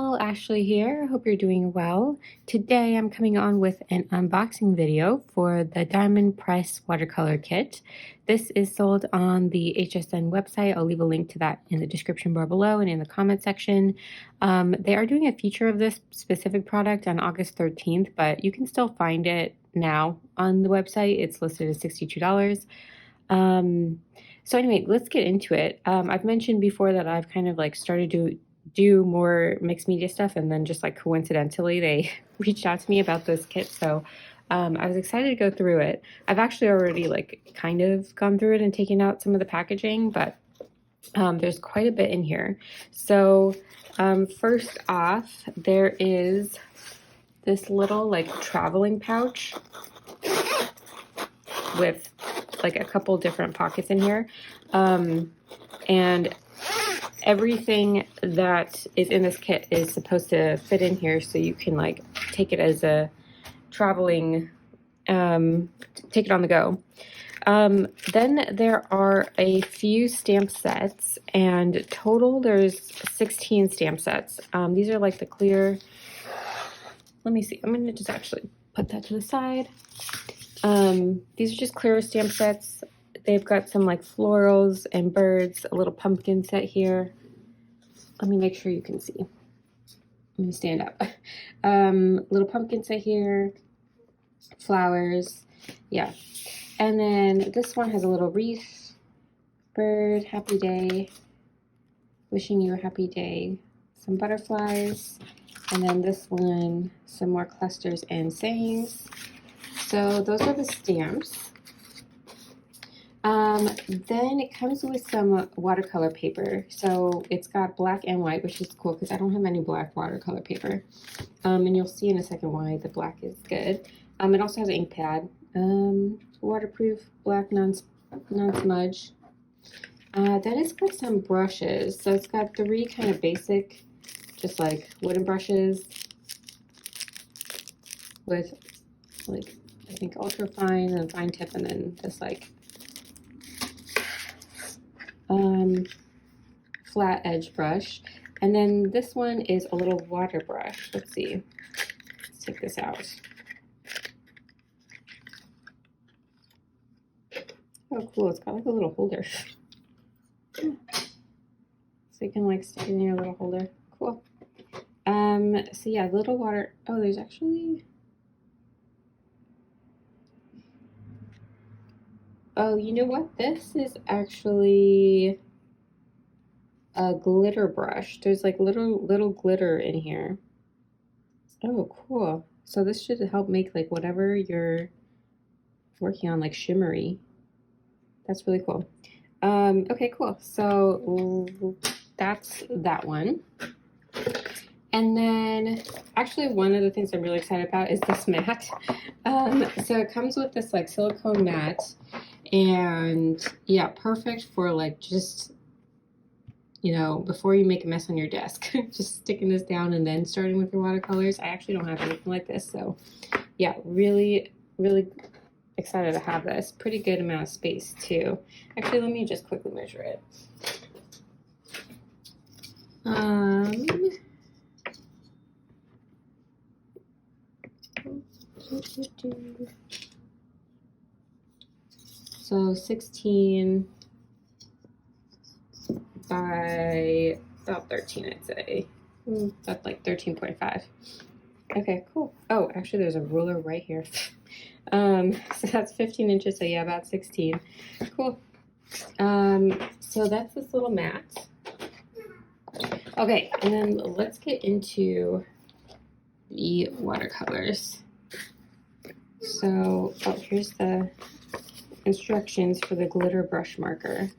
channel, Ashley here. Hope you're doing well. Today I'm coming on with an unboxing video for the Diamond Press watercolor kit. This is sold on the HSN website. I'll leave a link to that in the description bar below and in the comment section. They are doing a feature of this specific product on August 13th, but you can still find it now on the website. It's listed as $62. So anyway, let's get into it. I've mentioned before that I've kind of like started to do more mixed media stuff, and then just like coincidentally they reached out to me about this kit, so I was excited to go through it. I've actually already like kind of gone through it and taken out some of the packaging, but there's quite a bit in here. So first off, there is this little like traveling pouch with like a couple different pockets in here, and everything that is in this kit is supposed to fit in here, so you can like take it as a traveling, take it on the go. Then there are a few stamp sets, and total there's 16 stamp sets. These are like the clear, let me see, I'm gonna just actually put that to the side. These are just clear stamp sets. They've got some like florals and birds, a little pumpkin set here. Let me make sure you can see. Let me stand up. Little pumpkin set here, flowers, yeah. And then this one has a little wreath, bird, happy day, wishing you a happy day, some butterflies, and then this one, some more clusters and sayings. So those are the stamps. Then it comes with some watercolor paper. So it's got black and white, which is cool because I don't have any black watercolor paper. And you'll see in a second why the black is good. It also has an ink pad, waterproof, black, non-smudge. Then it's got some brushes. So it's got 3 kind of basic, just like wooden brushes with like, I think ultra fine and fine tip, and then this like flat edge brush. And then this one is a little water brush. Let's see, let's take this out. Oh cool, it's got like a little holder. So you can like stick it in your little holder. Cool. So yeah, little water, oh there's actually, oh, you know what? This is actually a glitter brush. There's like little glitter in here. Oh, cool. So this should help make like whatever you're working on like shimmery. That's really cool. Okay, cool. So that's that one. And then actually one of the things I'm really excited about is this mat. So it comes with this like silicone mat, and yeah, perfect for like just, you know, before you make a mess on your desk, just sticking this down and then starting with your watercolors. I actually don't have anything like this, so yeah, really excited to have this. Pretty good amount of space too. Actually, let me just quickly measure it. So 16 by about 13, I'd say. That's like 13.5. Okay, cool. Oh, actually there's a ruler right here. So that's 15 inches, so yeah, about 16. Cool. So that's this little mat. Okay, and then let's get into the watercolors. So, oh, here's the instructions for the glitter brush marker.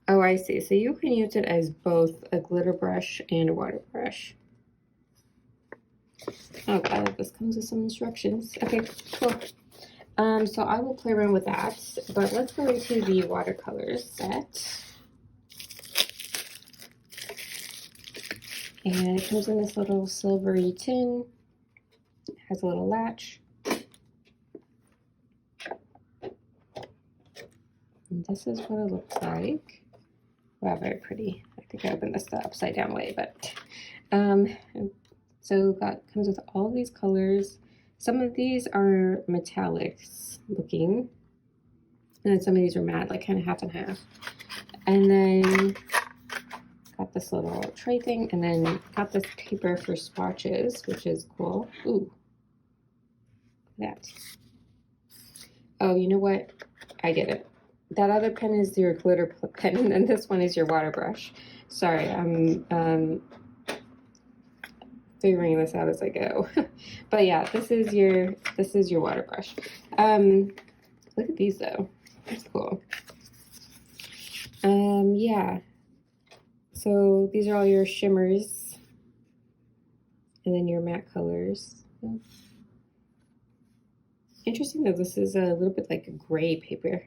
Oh, I see. So you can use it as both a glitter brush and a water brush. Oh, God, this comes with some instructions. Okay, cool. So I will play around with that, but let's go into the watercolors set. And it comes in this little silvery tin. It has a little latch. And this is what it looks like. Wow, very pretty. I think I opened this the upside down way, but so that comes with all these colors. Some of these are metallics looking, and then some of these are matte, like kind of half and half. And then got this little tray thing, and then got this paper for swatches, which is cool. Ooh, that. Oh, you know what? I get it. That other pen is your glitter pen, and then this one is your water brush. Sorry, I'm figuring this out as I go. But yeah, this is your water brush. Look at these though. That's cool. Yeah. So these are all your shimmers, and then your matte colors. Interesting that this is a little bit like a gray paper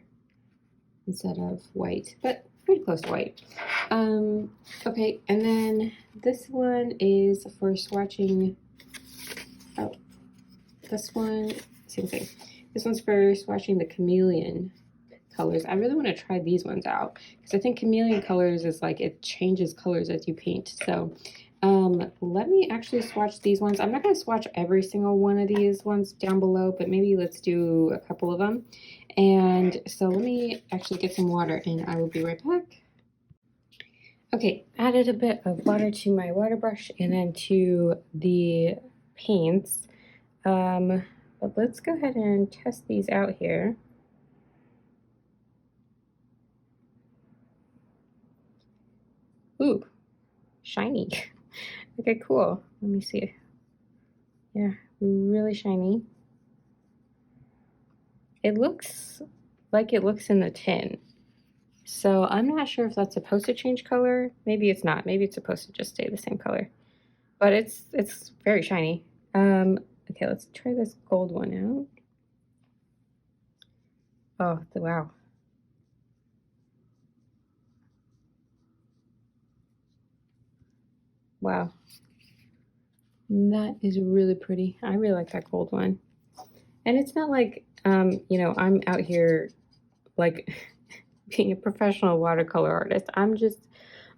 instead of white, but pretty close to white. Okay, and then this one is for swatching. Oh, this one, same thing. This one's for swatching the chameleon colors. I really want to try these ones out because I think chameleon colors is like it changes colors as you paint. So let me actually swatch these ones. I'm not going to swatch every single one of these ones down below, but maybe let's do a couple of them. And so let me actually get some water and I will be right back. Okay, added a bit of water to my water brush and then to the paints. But let's go ahead and test these out here. Ooh, shiny. Okay, cool. Let me see. Yeah, really shiny. It looks like it looks in the tin. So I'm not sure if that's supposed to change color. Maybe it's not. Maybe it's supposed to just stay the same color. But it's very shiny. Okay, let's try this gold one out. Oh, wow. Wow. That is really pretty. I really like that gold one. And it's not like, you know, I'm out here like being a professional watercolor artist. I'm just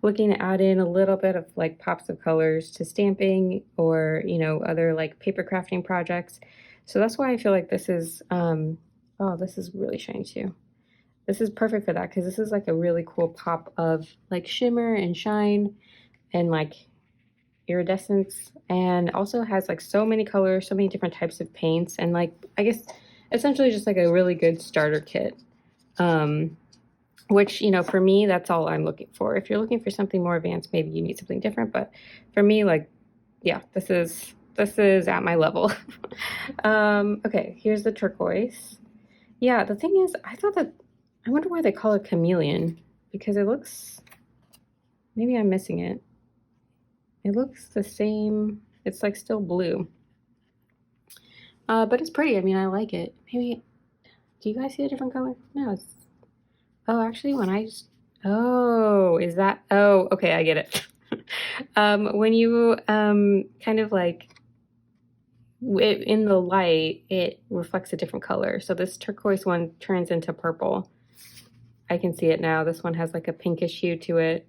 looking to add in a little bit of like pops of colors to stamping or, you know, other like paper crafting projects. So that's why I feel like this is, oh, this is really shiny too. This is perfect for that because this is like a really cool pop of like shimmer and shine and like iridescence, and also has like so many colors, so many different types of paints, and like I guess essentially just like a really good starter kit. Which, you know, for me, that's all I'm looking for. If you're looking for something more advanced, maybe you need something different, but for me, like, yeah, this is at my level. Okay, here's the turquoise. Yeah, the thing is, I wonder why they call it chameleon, because it looks, maybe I'm missing it. It looks the same. It's like still blue. But it's pretty. I mean, I like it. Maybe, do you guys see a different color? No, it's, oh, actually when I just, oh, is that, oh, okay, I get it. When you kind of like, in the light, it reflects a different color. So this turquoise one turns into purple. I can see it now. This one has like a pinkish hue to it.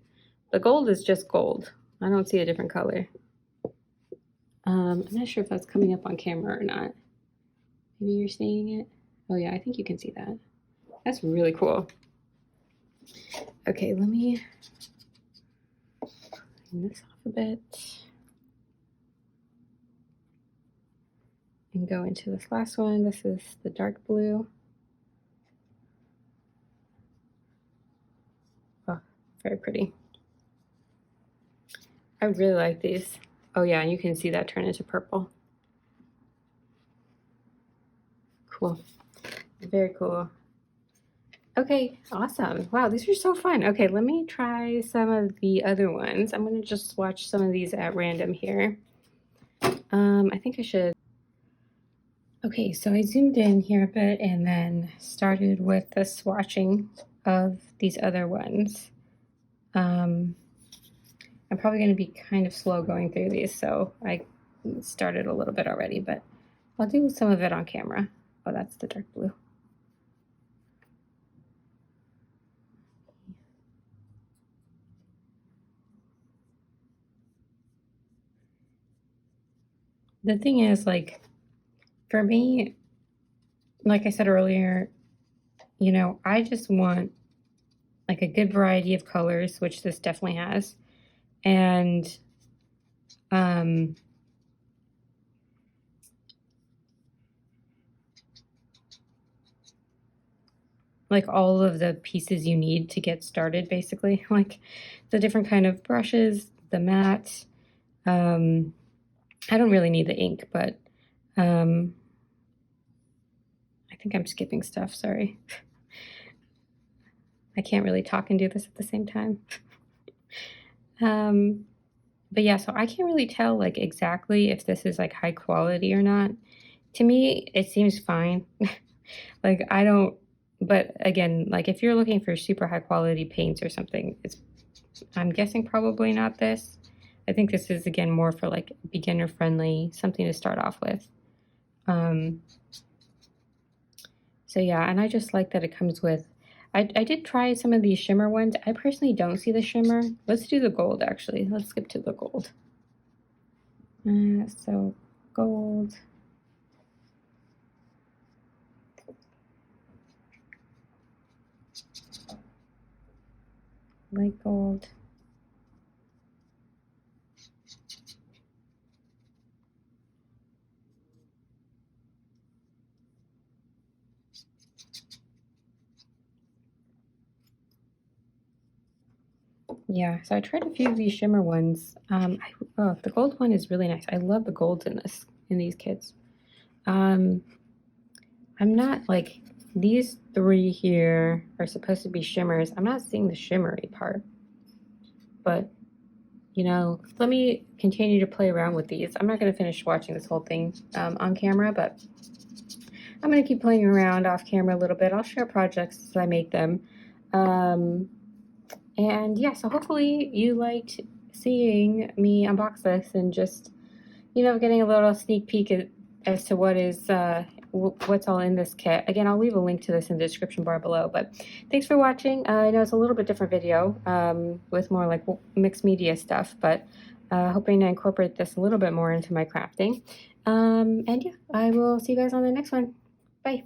The gold is just gold. I don't see a different color. I'm not sure if that's coming up on camera or not. Maybe you're seeing it. Oh yeah, I think you can see that. That's really cool. Okay, let me clean this off a bit and go into this last one. This is the dark blue. Oh, very pretty. I really like these. Oh yeah, and you can see that turn into purple. Cool. Very cool. Okay, awesome. Wow, these are so fun. Okay, let me try some of the other ones. I'm gonna just swatch some of these at random here. I think I should. Okay, so I zoomed in here a bit and then started with the swatching of these other ones. I'm probably going to be kind of slow going through these, so I started a little bit already, but I'll do some of it on camera. Oh, that's the dark blue. the thing is, like, for me, like I said earlier, you know, I just want like a good variety of colors, which this definitely has. And like all of the pieces you need to get started, basically, like the different kind of brushes, the matte. I don't really need the ink, but I think I'm skipping stuff, sorry. I can't really talk and do this at the same time. But yeah, so I can't really tell like exactly if this is like high quality or not. To me, it seems fine. Like I don't, but again, like if you're looking for super high quality paints or something, I'm guessing probably not this. I think this is again more for like beginner friendly, something to start off with. So yeah, and I just like that it comes with, I did try some of these shimmer ones. I personally don't see the shimmer. Let's do the gold actually. Let's skip to the gold. So gold. Light gold. Yeah, so I tried a few of these shimmer ones. Oh, the gold one is really nice. I love the golds in these kits. I'm not like, these three here are supposed to be shimmers. I'm not seeing the shimmery part, but you know, let me continue to play around with these. I'm not going to finish watching this whole thing on camera, but I'm going to keep playing around off camera a little bit. I'll share projects as I make them. And yeah, so hopefully you liked seeing me unbox this and just, you know, getting a little sneak peek as to what is what's all in this kit. Again, I'll leave a link to this in the description bar below, but thanks for watching. I know it's a little bit different video with more like mixed media stuff, but hoping to incorporate this a little bit more into my crafting. And yeah, I will see you guys on the next one. Bye.